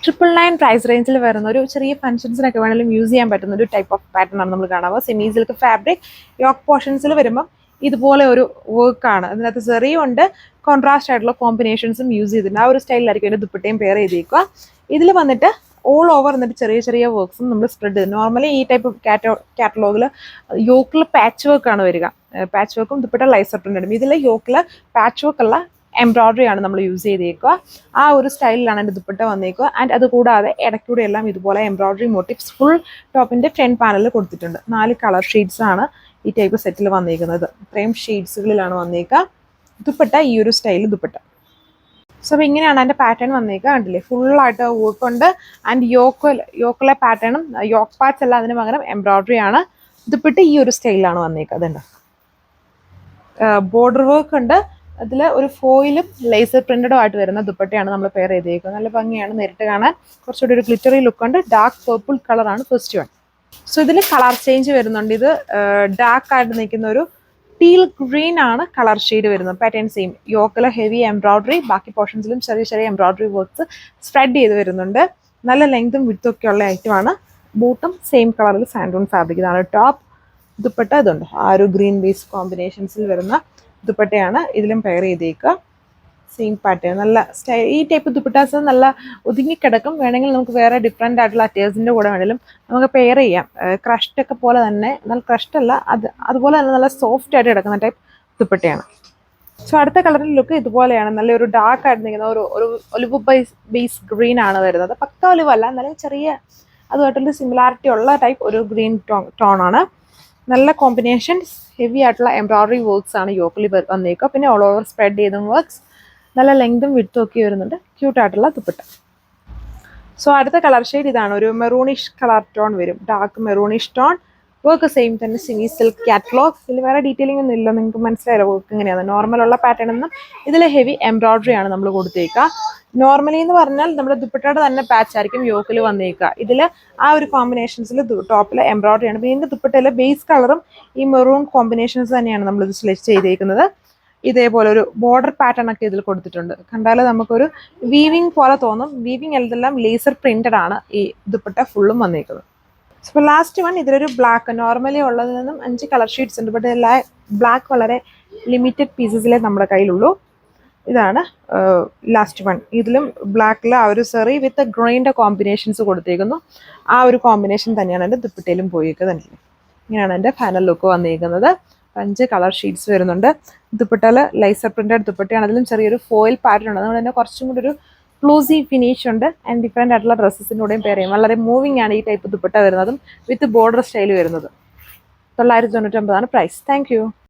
999 price റേഞ്ചിൽ വരുന്ന ഒരു ചെറിയ ഫംഗ്ഷൻസിനൊക്കെ വേണമെങ്കിലും യൂസ് ചെയ്യാൻ പറ്റുന്ന ഒരു ടൈപ്പ് ഓഫ് പാറ്റേൺ ആണ് നമ്മൾ കാണാവുക. സെമി സിൽക്ക് ഫാബ്രിക് യോക്ക് പോർഷൻസിൽ വരുമ്പോൾ ഇതുപോലെ ഒരു വർക്കാണ്. അതിനകത്ത് ചെറിയ ഉണ്ട്, കോൺട്രാസ്റ്റ് ആയിട്ടുള്ള കോമ്പിനേഷൻസും യൂസ് ചെയ്തിട്ടുണ്ട്. ആ ഒരു സ്റ്റൈലിലായിരിക്കും അതിൻ്റെ ദുപ്പട്ടയും പെയർ ചെയ്തേക്കുക. ഇതിൽ വന്നിട്ട് ഓൾ ഓവർ എന്നിട്ട് ചെറിയ ചെറിയ വർക്ക്സും നമ്മൾ സ്പ്രെഡ് ചെയ്ത് നോർമലി ഈ ടൈപ്പ് കാറ്റലോഗിൽ യോക്കിൽ പാച്ച് വർക്കാണ് വരിക. പാച്ച് വർക്കും ദുപ്പട്ട ലൈസർ പ്രിൻ്റ്. ഇതിൽ യോക്കിൽ പാച്ച് വർക്കുള്ള എംബ്രോയ്ഡറി ആണ് നമ്മൾ യൂസ് ചെയ്തേക്കുക. ആ ഒരു സ്റ്റൈലിലാണ് എൻ്റെ ദുപ്പട്ട വന്നേക്കുക. ആൻഡ് അതുകൂടാതെ ഇടയ്ക്കൂടെ എല്ലാം ഇതുപോലെ എംബ്രോയ്ഡറി മോട്ടീവ്സ് ഫുൾ ടോപ്പിൻ്റെ ഫ്രണ്ട് പാനലിൽ കൊടുത്തിട്ടുണ്ട്. 4 കളർ ഷെയ്ഡ്സ് ആണ് ഈ ടൈപ്പ് സെറ്റിൽ വന്നേക്കുന്നത്. ഇത്രയും ഷെയ്ഡ്സുകളിലാണ് വന്നേക്കുക. ദുപ്പട്ട ഈ ഒരു സ്റ്റൈൽ ദുപ്പട്ട. സോ അപ്പോൾ ഇങ്ങനെയാണ് അതിൻ്റെ പാറ്റേൺ വന്നേക്കുക. കണ്ടില്ലേ, ഫുള്ളായിട്ട് വർക്കുണ്ട്. ആൻഡ് യോക്കിലെ പാറ്റേണും യോക്ക് പാച്ച് അല്ല, അതിന് പകരം എംബ്രോയ്ഡറി ആണ്. ദുപ്പട്ട ഈ ഒരു സ്റ്റൈലിലാണ് വന്നേക്കുക. അതുണ്ട്, ബോർഡർ വർക്ക് ഉണ്ട്. അതിൽ ഒരു ഫോയിലും ലേസർ പ്രിന്റഡും ആയിട്ട് വരുന്ന ദുപ്പട്ടയാണ് നമ്മൾ പെയർ ചെയ്തേക്കുന്നത്. നല്ല ഭംഗിയാണ് നേരിട്ട് കാണാൻ. കുറച്ചുകൂടി ഒരു ഗ്ലിറ്ററി ലുക്ക് ഉണ്ട്. ഡാർക്ക് പേർപ്പിൾ കളറാണ് ഫസ്റ്റ് വൺ. സോ ഇതിൽ കളർ ചേഞ്ച് വരുന്നുണ്ട്. ഇത് ഡാർക്ക് ആയിട്ട് നിൽക്കുന്ന ഒരു ടീൽ ഗ്രീൻ ആണ് കളർ ഷെയ്ഡ് വരുന്നത്. Pattern same. യോക്കിലെ ഹെവി എംബ്രോയ്ഡറി, ബാക്കി പോർഷൻസിലും ചെറിയ ചെറിയ എംബ്രോയ്ഡറി വർക്ക്സ് സ്പ്രെഡ് ചെയ്ത് വരുന്നുണ്ട്. നല്ല ലെങ്തും വിഡ്ത്തും ഒക്കെ ഉള്ള ഐറ്റമാണ്. ബൂട്ടും സെയിം കളറിൽ സാൻഡൂൺ ഫാബ്രിക്. ഇതാണ് ടോപ്പ്. ദുപ്പട്ട ഇതുണ്ട്, ആ ഒരു ഗ്രീൻ ബേസ് കോമ്പിനേഷൻസിൽ വരുന്ന ദുപ്പട്ടയാണ് ഇതിലും പെയർ ചെയ്തേക്കുക. Same pattern. നല്ല ഈ ടൈപ്പ് ദുപ്പട്ടാസ് നല്ല ഒതുങ്ങിക്കിടക്കും. വേണമെങ്കിൽ നമുക്ക് വേറെ ഡിഫറെൻ്റ് ആയിട്ടുള്ള അറ്റേഴ്സിൻ്റെ കൂടെ വേണമെങ്കിലും നമുക്ക് പെയർ ചെയ്യാം. ക്രഷ്ഡ് ഒക്കെ പോലെ തന്നെ, എന്നാൽ ക്രഷ്ഡ് അല്ല, അതുപോലെ തന്നെ നല്ല സോഫ്റ്റ് ആയിട്ട് കിടക്കുന്ന ടൈപ്പ് ദുപ്പട്ടയാണ്. സോ അടുത്ത കളറിൻ്റെ ലുക്ക് ഇതുപോലെയാണ്. നല്ലൊരു ഡാർക്ക് ആയിട്ട് നിൽക്കുന്ന ഒരു ഒലിവ് ബേസ് ഗ്രീൻ ആണ് വരുന്നത്. പക്ക ഒലിവ് അല്ല, നല്ല ചെറിയ അതുമായിട്ടൊരു സിമിലാരിറ്റി ഉള്ള ടൈപ്പ് ഒരു ഗ്രീൻ ടോണാണ്. നല്ല കോമ്പിനേഷൻസ്, ഹെവി ആയിട്ടുള്ള എംബ്രോയ്ഡറി വർക്ക്സ് ആണ് യോക്കിൽ വന്നേക്കുക. പിന്നെ ഓൾ ഓവർ സ്പ്രെഡ് ചെയ്തും വർക്ക്സ്, നല്ല ലെങ്തും വിഡ്ത്തും ഒക്കെ വരുന്നുണ്ട്. ക്യൂട്ടായിട്ടുള്ള ദുപ്പട്ട. സോ അടുത്ത കളർ ഷെയ്ഡ് ഇതാണ്. ഒരു മെറൂണിഷ് കളർ ടോൺ വരും. Dark maroonish tone. Work same തന്നെ, സെമി സിൽക്ക് കാറ്റലോഗ്. ഇതിൽ വേറെ ഡീറ്റെയിലിംഗ് ഒന്നും ഇല്ല, നിങ്ങൾക്ക് മനസ്സിലായല്ലോ വർക്ക് എങ്ങനെയാണ്. നോർമലുള്ള പാറ്റേൺ ഒന്നും ഇതിൽ ഹെവി എംബ്രോയ്ഡറി ആണ് നമ്മൾ കൊടുത്തേക്കുക. നോർമലി എന്ന് പറഞ്ഞാൽ നമ്മുടെ ദുപ്പട്ടയുടെ തന്നെ പാച്ച് ആയിരിക്കും യോക്കിൽ വന്നേക്കുക. ഇതിൽ ആ ഒരു കോമ്പിനേഷൻസിൽ ടോപ്പിൽ എംബ്രോയ്ഡറി ആണ്. പിന്നെ ദുപ്പട്ടയിലെ ബേസ് കളറും ഈ മെറൂൺ കോമ്പിനേഷൻസ് തന്നെയാണ് നമ്മളിത് സ്റ്റിച്ച് ചെയ്തേക്കുന്നത്. ഇതേപോലെ ഒരു ബോർഡർ പാറ്റേൺ ഒക്കെ ഇതിൽ കൊടുത്തിട്ടുണ്ട്. കണ്ടാൽ നമുക്കൊരു വീവിങ് പോലെ തോന്നും. വീവിങ് എല്ലാം ലേസർ പ്രിന്റഡ് ആണ് ഈ ദുപ്പട്ട ഫുള്ളും വന്നേക്കുന്നത്. സോ ലാസ്റ്റ് വൺ, ഇതിലൊരു ബ്ലാക്ക്. നോർമലി ഉള്ളതിൽ നിന്നും 5 കളർ ഷീറ്റ്സ് ഉണ്ട്. ബട്ട് ബ്ലാക്ക് വളരെ ലിമിറ്റഡ് പീസസിലേ നമ്മുടെ കയ്യിലുള്ളൂ. ഇതാണ് ലാസ്റ്റ് വൺ. ഇതിലും ബ്ലാക്കിൽ ആ ഒരു സെറി വിത്ത് ഗ്രീൻ്റെ കോമ്പിനേഷൻസ് കൊടുത്തേക്കുന്നു. ആ ഒരു കോമ്പിനേഷൻ തന്നെയാണ് എൻ്റെ ദുപ്പട്ടയിലും പോയേക്കുന്നത്. ഇങ്ങനെയാണ് എൻ്റെ ഫൈനൽ ലുക്ക് വന്നേക്കുന്നത്. 5 കളർ ഷീറ്റ്സ് വരുന്നുണ്ട്. ദുപ്പട്ടയിൽ ലൈസർ പ്രിന്റഡ് ദുപ്പട്ടയാണ്. അതിലും ചെറിയൊരു ഫോയിൽ പാറ്റേൺ ഉണ്ട്. അതുകൊണ്ട് തന്നെ കുറച്ചും കൂടി ഒരു ക്ലൂസി ഫിനിഷ് ഉണ്ട്. ആൻഡ് ഡിഫറെൻ്റ് ആയിട്ടുള്ള ഡ്രസ്സസിൻ്റെ കൂടെയും പെയർ ചെയ്യും. വളരെ മൂവിങ് ആണ് ഈ ടൈപ്പ് ദുപ്പട്ട വരുന്നതും വിത്ത് ബോർഡർ സ്റ്റൈൽ വരുന്നത്. 999 പ്രൈസ്. Thank you.